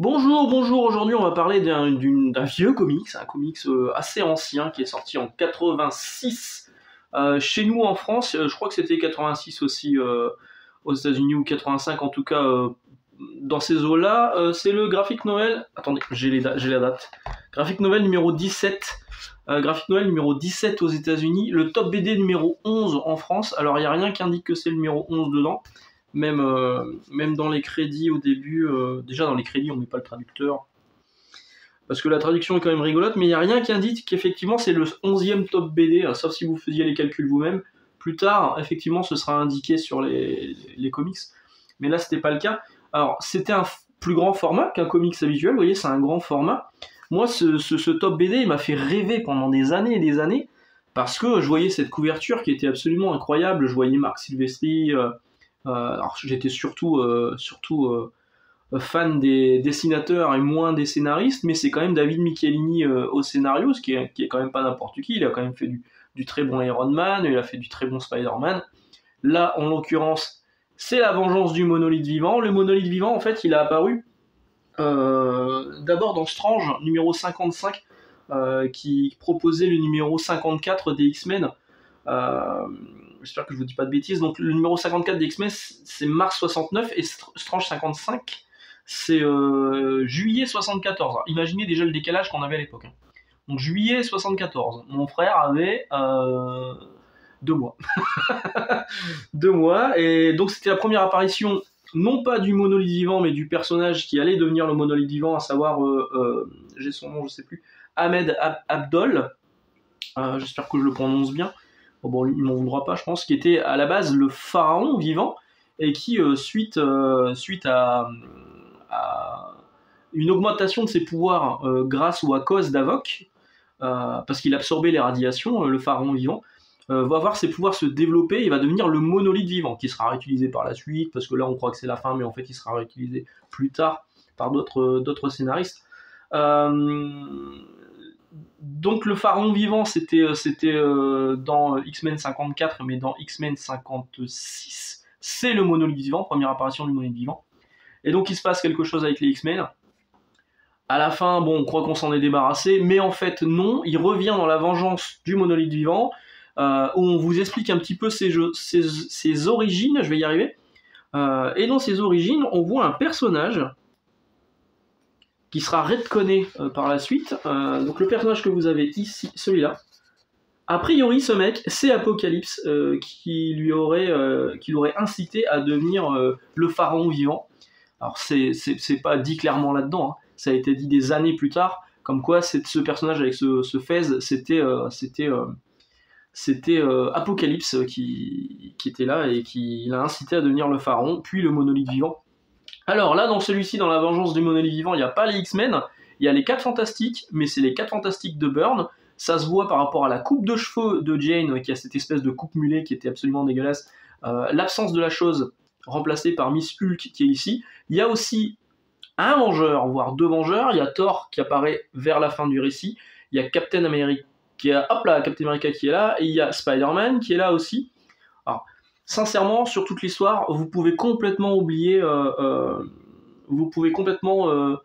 Bonjour, bonjour, aujourd'hui on va parler d'un vieux comics, un comics assez ancien qui est sorti en 86 chez nous en France, je crois que c'était 86 aussi aux États-Unis ou 85 en tout cas dans ces eaux-là. C'est le Graphic Novel, attendez, j'ai la date. Graphic Novel numéro 17, Graphic Novel numéro 17 aux États-Unis, le top BD numéro 11 en France. Alors il n'y a rien qui indique que c'est le numéro 11 dedans. Même dans les crédits au début, déjà dans les crédits on met pas le traducteur, parce que la traduction est quand même rigolote, mais il n'y a rien qui indique qu'effectivement c'est le 11e top BD, sauf si vous faisiez les calculs vous-même. Plus tard, effectivement, ce sera indiqué sur les comics, mais là c'était pas le cas. Alors c'était un plus grand format qu'un comics habituel, vous voyez, c'est un grand format. Moi ce top BD il m'a fait rêver pendant des années et des années, parce que je voyais cette couverture qui était absolument incroyable, je voyais Marc Silvestri. Alors j'étais surtout fan des dessinateurs et moins des scénaristes, mais c'est quand même David Michelinie au scénario, ce qui est quand même pas n'importe qui. Il a quand même fait du très bon Iron Man, il a fait du très bon Spider-Man. Là, en l'occurrence, c'est la vengeance du monolithe vivant. Le monolithe vivant, en fait, il a apparu d'abord dans Strange, numéro 55, qui proposait le numéro 54 des X-Men. J'espère que je vous dis pas de bêtises. Donc le numéro 54 des X-Men, c'est mars 69, et Strange 55, c'est juillet 74. Alors, imaginez déjà le décalage qu'on avait à l'époque. Donc juillet 74, mon frère avait 2 mois. 2 mois, et donc c'était la première apparition, non pas du monolithe vivant, mais du personnage qui allait devenir le monolithe vivant, à savoir, j'ai son nom, je sais plus, Ahmed Abdol. J'espère que je le prononce bien. Bon, il m'en voudra pas, je pense, qui était à la base le pharaon vivant, et qui, suite à une augmentation de ses pouvoirs grâce ou à cause d'Avok, parce qu'il absorbait les radiations, le pharaon vivant, va voir ses pouvoirs se développer, et va devenir le monolithe vivant, qui sera réutilisé par la suite, parce que là on croit que c'est la fin, mais en fait il sera réutilisé plus tard par d'autres scénaristes. Donc le pharaon vivant, c'était dans X-Men 54, mais dans X-Men 56, c'est le monolithe vivant, première apparition du monolithe vivant. Et donc il se passe quelque chose avec les X-Men. À la fin, bon, on croit qu'on s'en est débarrassé, mais en fait non, il revient dans la vengeance du monolithe vivant, où on vous explique un petit peu ses origines, je vais y arriver. Et dans ses origines, on voit un personnage qui sera retconné par la suite. Donc le personnage que vous avez ici, celui-là, a priori ce mec, c'est Apocalypse, qui l'aurait incité à devenir le pharaon vivant. Alors c'est pas dit clairement là-dedans, hein. Ça a été dit des années plus tard, comme quoi ce personnage avec ce fez, c'était Apocalypse qui était là et qui l'a incité à devenir le pharaon, puis le monolithe vivant. Alors là, dans celui-ci, dans la vengeance du monolithe vivant, il n'y a pas les X-Men, il y a les 4 Fantastiques, mais c'est les 4 Fantastiques de Byrne. Ça se voit par rapport à la coupe de cheveux de Jane, qui a cette espèce de coupe mulet qui était absolument dégueulasse. L'absence de la chose, remplacée par Miss Hulk, qui est ici. Il y a aussi un Vengeur, voire 2 Vengeurs. Il y a Thor qui apparaît vers la fin du récit. Il y a Captain America Captain America qui est là, et il y a Spider-Man qui est là aussi. Alors, sincèrement, sur toute l'histoire, vous pouvez complètement oublier, vous pouvez complètement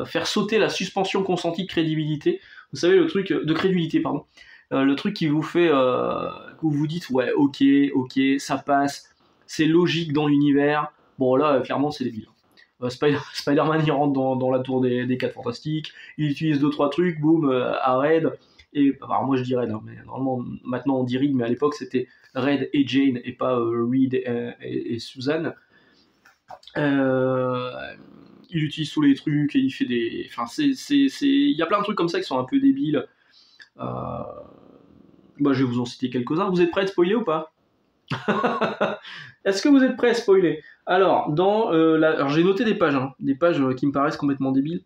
faire sauter la suspension consentie de crédibilité. Vous savez, le truc de crédulité, pardon. Le truc qui vous fait, que vous vous dites, ouais, ok, ça passe, c'est logique dans l'univers. Bon, là, clairement, c'est débile. Spider-Man, il rentre dans la tour des 4 Fantastiques, il utilise 2-3 trucs, boum, à Red. Et alors moi je dis Red, hein, mais normalement maintenant on dit Reed, mais à l'époque c'était Red et Jane et pas Reed et Susan. Il utilise tous les trucs et il fait des. Enfin, il y a plein de trucs comme ça qui sont un peu débiles. Bah, je vais vous en citer quelques-uns. Vous êtes prêts à spoiler ou pas? Est-ce que vous êtes prêts à spoiler? Alors, alors j'ai noté des pages, hein, des pages qui me paraissent complètement débiles.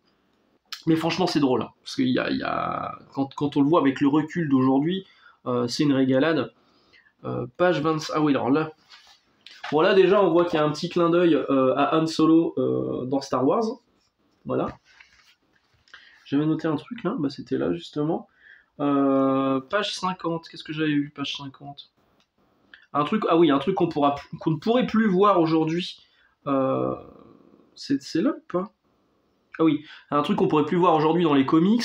Mais franchement, c'est drôle, hein, parce que quand on le voit avec le recul d'aujourd'hui, c'est une régalade. Page 25. Ah oui, alors là. Bon, là, déjà, on voit qu'il y a un petit clin d'œil à Han Solo dans Star Wars. Voilà. J'avais noté un truc là, bah, c'était là justement. Page 50. Qu'est-ce que j'avais vu, page 50? Un truc qu'on ne pourrait plus voir aujourd'hui. C'est là ou pas? Ah oui, un truc qu'on pourrait plus voir aujourd'hui dans les comics.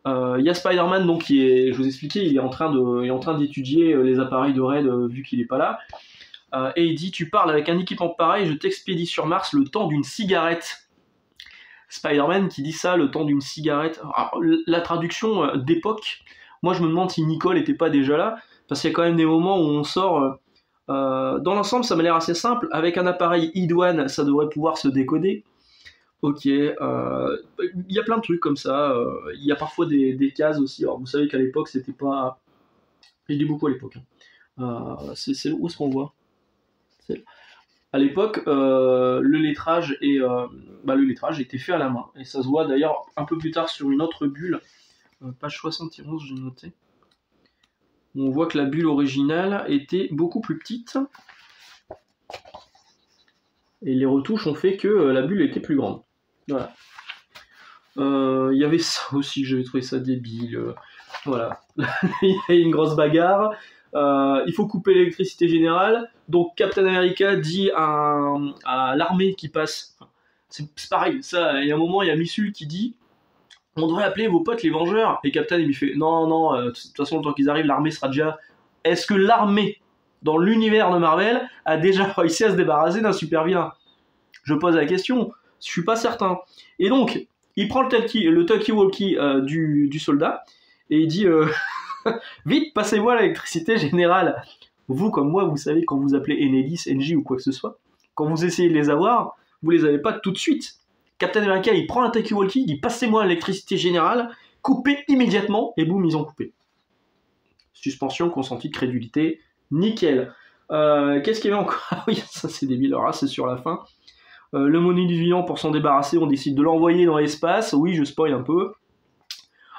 Il y a Spider-Man, donc qui est, je vous expliquais, il est en train d'étudier les appareils de Red vu qu'il est pas là. Et il dit, tu parles avec un équipement pareil, je t'expédie sur Mars le temps d'une cigarette. Spider-Man qui dit ça, le temps d'une cigarette. Alors, la traduction d'époque, moi je me demande si Nicole était pas déjà là, parce qu'il y a quand même des moments où on sort. Dans l'ensemble, ça m'a l'air assez simple. Avec un appareil iDouane, ça devrait pouvoir se décoder. Ok, il y a plein de trucs comme ça. Il y a parfois des cases aussi. Alors, vous savez qu'à l'époque, c'était pas. Je dis beaucoup à l'époque. Où est-ce qu'on voit? À l'époque, le lettrage était fait à la main. Et ça se voit d'ailleurs un peu plus tard sur une autre bulle, page 71, j'ai noté. On voit que la bulle originale était beaucoup plus petite. Et les retouches ont fait que la bulle était plus grande. Voilà. Il y avait ça aussi, j'avais trouvé ça débile. Voilà. Il y a une grosse bagarre. Il faut couper l'électricité générale. Donc Captain America dit à l'armée qui passe. C'est pareil, ça, il y a un moment, il y a Missul qui dit on devrait appeler vos potes les Vengeurs. Et Captain il lui fait non, de toute façon, le temps qu'ils arrivent, l'armée sera déjà. Est-ce que l'armée, dans l'univers de Marvel, a déjà réussi à se débarrasser d'un super vilain? Je pose la question, je suis pas certain. Et donc, il prend le talkie-walkie du soldat et il dit vite, passez-moi l'électricité générale. Vous, comme moi, vous savez, quand vous appelez Enedis, NJ ou quoi que ce soit, quand vous essayez de les avoir, vous les avez pas tout de suite. Captain America, il prend un talkie-walkie, il dit passez-moi l'électricité générale, coupez immédiatement, et boum, ils ont coupé. Suspension consentie de crédulité, nickel. Qu'est-ce qu'il y avait encore? Ah oui, ça c'est débile, alors là c'est sur la fin. Le monolithe vivant, pour s'en débarrasser, on décide de l'envoyer dans l'espace. Oui, je spoil un peu.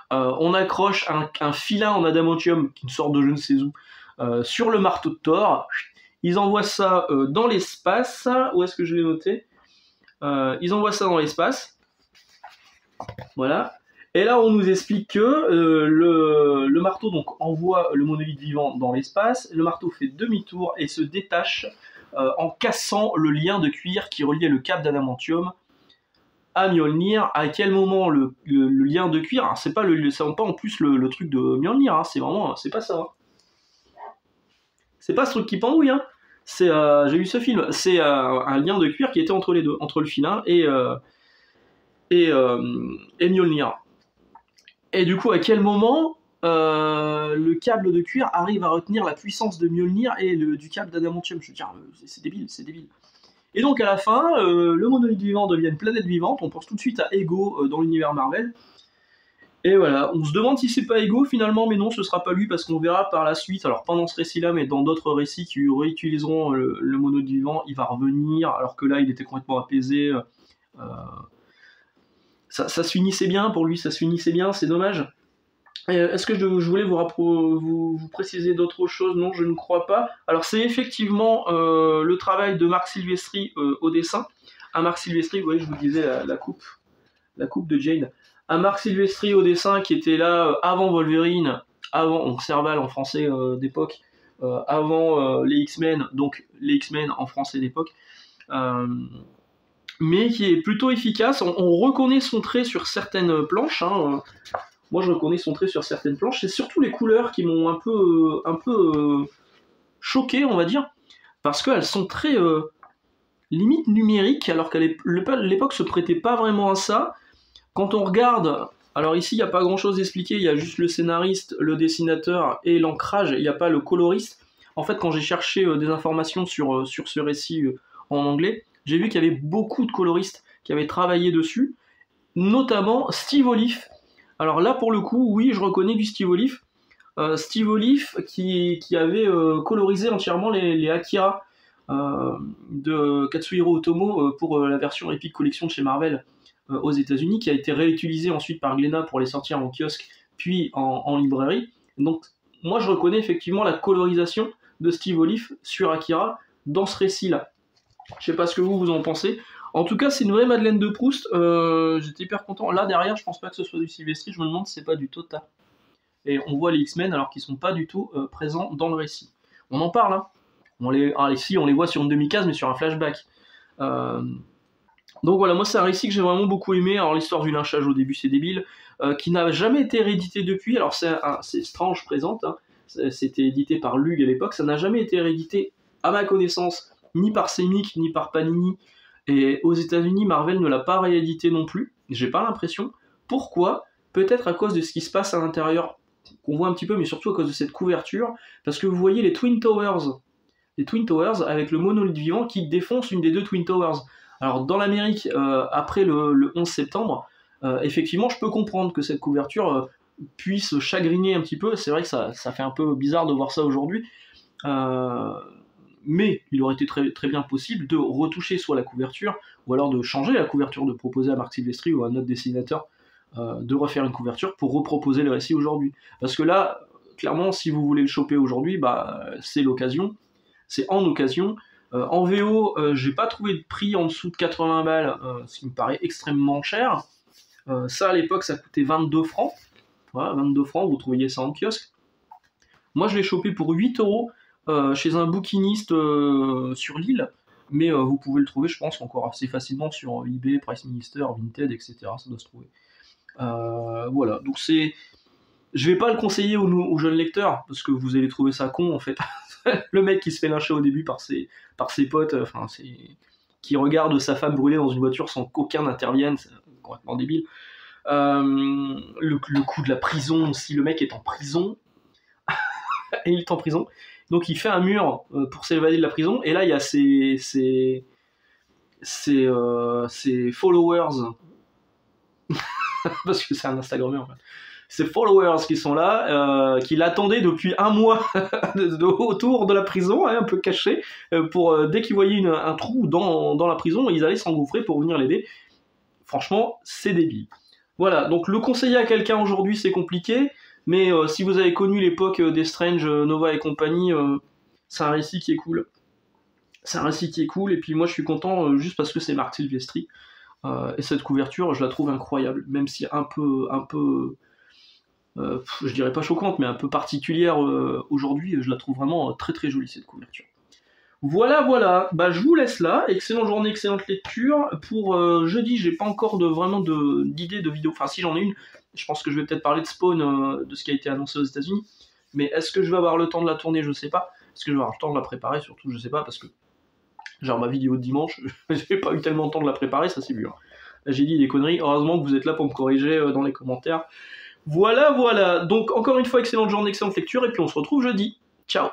On accroche un filin en adamantium, qui sort de je ne sais où, sur le marteau de Thor. Ils envoient ça dans l'espace. Où est-ce que je l'ai noté? Ils envoient ça dans l'espace. Voilà. Et là, on nous explique que le marteau donc, envoie le monolithe vivant dans l'espace. Le marteau fait demi-tour et se détache en cassant le lien de cuir qui reliait le câble d'adamantium à Mjolnir. À quel moment le lien de cuir, c'est pas en plus le truc de Mjolnir, hein, c'est pas ça. Hein. C'est pas ce truc qui pendouille, hein. J'ai vu ce film, c'est un lien de cuir qui était entre les deux, entre le filin et Mjolnir. Et du coup, à quel moment le câble de cuir arrive à retenir la puissance de Mjolnir et du câble d'adamantium? Je veux dire, c'est débile, c'est débile. Et donc à la fin, le monolithe vivant devient une planète vivante, on pense tout de suite à Ego dans l'univers Marvel. Et voilà, on se demande si c'est pas Ego finalement, mais non, ce sera pas lui, parce qu'on verra par la suite, alors pas dans ce récit-là, mais dans d'autres récits qui réutiliseront le monolithe vivant, il va revenir, alors que là il était complètement apaisé. Ça se finissait bien pour lui, ça se finissait bien, c'est dommage. Est-ce que je voulais vous préciser d'autres choses? Non, je ne crois pas. Alors c'est effectivement le travail de Marc Silvestri au dessin. À Marc Silvestri, vous voyez, je vous disais la coupe de Jane. À Marc Silvestri au dessin, qui était là avant Wolverine, donc Serval en français d'époque, avant les X-Men, donc les X-Men en français d'époque. Mais qui est plutôt efficace. On reconnaît son trait sur certaines planches. Hein. Moi, je reconnais son trait sur certaines planches. C'est surtout les couleurs qui m'ont un peu choqué, on va dire, parce qu'elles sont très limite numériques, alors qu'à l'époque se prêtait pas vraiment à ça. Quand on regarde, alors ici, il n'y a pas grand-chose d'expliqué, il y a juste le scénariste, le dessinateur et l'ancrage, il n'y a pas le coloriste. En fait, quand j'ai cherché des informations sur ce récit en anglais, j'ai vu qu'il y avait beaucoup de coloristes qui avaient travaillé dessus, notamment Steve Oliff. Alors là, pour le coup, oui, je reconnais du Steve Oliff. Steve Oliff qui avait colorisé entièrement les Akira de Katsuhiro Otomo pour la version Epic Collection de chez Marvel aux États-Unis, qui a été réutilisé ensuite par Glénat pour les sortir en kiosque, puis en librairie. Donc, moi, je reconnais effectivement la colorisation de Steve Oliff sur Akira dans ce récit-là. Je sais pas ce que vous en pensez. En tout cas, c'est une vraie Madeleine de Proust. J'étais hyper content. Là, derrière, je pense pas que ce soit du Silvestri. Je me demande si c'est pas du Tota. Et on voit les X-Men alors qu'ils sont pas du tout présents dans le récit. On en parle, hein. Ici, on les voit sur une demi-case, mais sur un flashback. Donc voilà, moi c'est un récit que j'ai vraiment beaucoup aimé. Alors l'histoire du lynchage au début c'est débile, qui n'a jamais été réédité depuis. Alors c'est Strange présente, hein. C'était édité par Lug à l'époque, ça n'a jamais été réédité à ma connaissance, ni par Semic, ni par Panini. Et aux États-Unis, Marvel ne l'a pas réédité non plus, j'ai pas l'impression. Pourquoi? Peut-être à cause de ce qui se passe à l'intérieur, qu'on voit un petit peu, mais surtout à cause de cette couverture, parce que vous voyez les Twin Towers avec le monolithe vivant qui défonce une des deux Twin Towers. Alors dans l'Amérique, après le 11 septembre, effectivement je peux comprendre que cette couverture puisse chagriner un petit peu, c'est vrai que ça fait un peu bizarre de voir ça aujourd'hui, mais il aurait été très, très bien possible de retoucher soit la couverture, ou alors de changer la couverture, de proposer à Marc Silvestri ou à un autre dessinateur de refaire une couverture pour reproposer le récit aujourd'hui. Parce que là, clairement, si vous voulez le choper aujourd'hui, bah, c'est l'occasion, c'est en occasion. En VO, j'ai pas trouvé de prix en dessous de 80 balles, ce qui me paraît extrêmement cher. Ça, à l'époque, ça coûtait 22 francs. Voilà, 22 francs, vous trouviez ça en kiosque. Moi, je l'ai chopé pour 8 euros chez un bouquiniste sur l'île, mais vous pouvez le trouver, je pense, encore assez facilement sur eBay, Price Minister, Vinted, etc. Ça doit se trouver. Voilà, donc c'est... Je vais pas le conseiller aux jeunes lecteurs, parce que vous allez trouver ça con, en fait. Le mec qui se fait lyncher au début par ses potes, enfin, qui regarde sa femme brûler dans une voiture sans qu'aucun n'intervienne, c'est complètement débile. Le coup de la prison, si le mec est en prison, et il est en prison, donc il fait un mur pour s'évader de la prison, et là il y a ses followers, parce que c'est un Instagrammeur en fait, ses followers qui sont là, qui l'attendaient depuis un mois autour de la prison, hein, un peu caché, pour dès qu'ils voyaient un trou dans la prison, ils allaient s'engouffrer pour venir l'aider. Franchement, c'est débile. Voilà, donc le conseiller à quelqu'un aujourd'hui, c'est compliqué, mais si vous avez connu l'époque des Strange, Nova et compagnie, c'est un récit qui est cool. C'est un récit qui est cool, et puis moi je suis content juste parce que c'est Marc Silvestri. Et cette couverture, je la trouve incroyable, même si un peu je dirais pas choquante, mais un peu particulière aujourd'hui, je la trouve vraiment très très jolie cette couverture. Voilà, bah je vous laisse là, excellente journée, excellente lecture. Pour jeudi, j'ai pas encore vraiment d'idée de vidéo, enfin si j'en ai une, je pense que je vais peut-être parler de Spawn, de ce qui a été annoncé aux États-Unis, mais est-ce que je vais avoir le temps de la tourner, je sais pas, est-ce que je vais avoir le temps de la préparer, surtout je sais pas, parce que genre ma vidéo de dimanche, j'ai pas eu tellement de temps de la préparer, ça c'est vu. Hein. Là j'ai dit des conneries, heureusement que vous êtes là pour me corriger dans les commentaires. Voilà, donc encore une fois, excellente journée, excellente lecture, et puis on se retrouve jeudi. Ciao.